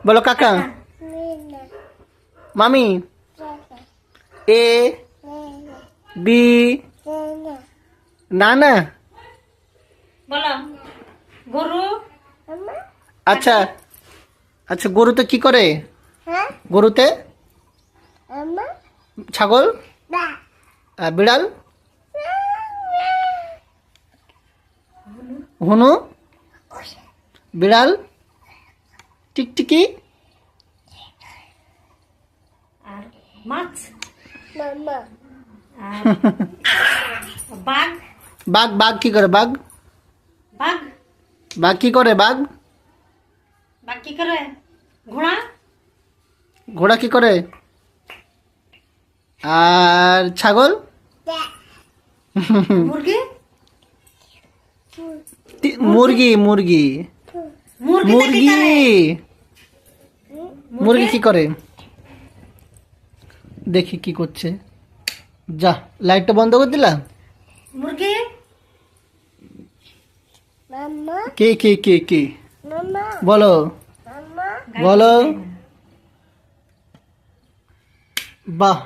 বলো কাকা। মামি। এ বি নানা। বলো গরু। আচ্ছা আচ্ছা, গরুতে কি করে? গরুতে ছাগল, বিড়াল, হনু, বিড়াল, টিকটিকি, আর মাছ, আর বাঘ। বাঘ। বাঘ কি করে? বাঘ বাঘ বাঘ কি করে? বাঘ বাঘ কি করে? ঘোড়া। ঘোড়া কি করে? আর ছাগল, মুরগি। মুরগি মুরগি মুরগি মুরগি কি করে? দেখি কি করছে। যা, লাইটটা বন্ধ করে দিলা। মুরগি। কে কে কে কে বলো বলো। বাহ।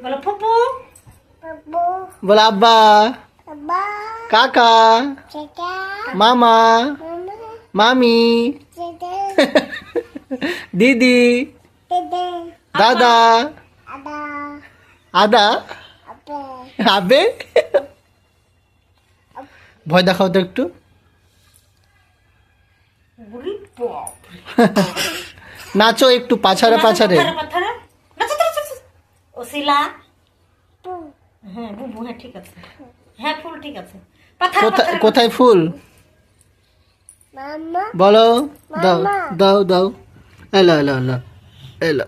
বলো ফুপু। বলো আব্বা, কাকা, মামা, মামি, দিদি, দাদা, আদা, আবে। ভয় দেখাও তো একটু। নাচো একটু পাছারে পাছারে। ওসিলা। হ্যাঁ বুবু, হ্যাঁ ঠিক আছে। হ্যাঁ ফুল ঠিক আছে। কোথায় ফুল? বলো। দাও দাও দাও। এলো এলো এলো এলো।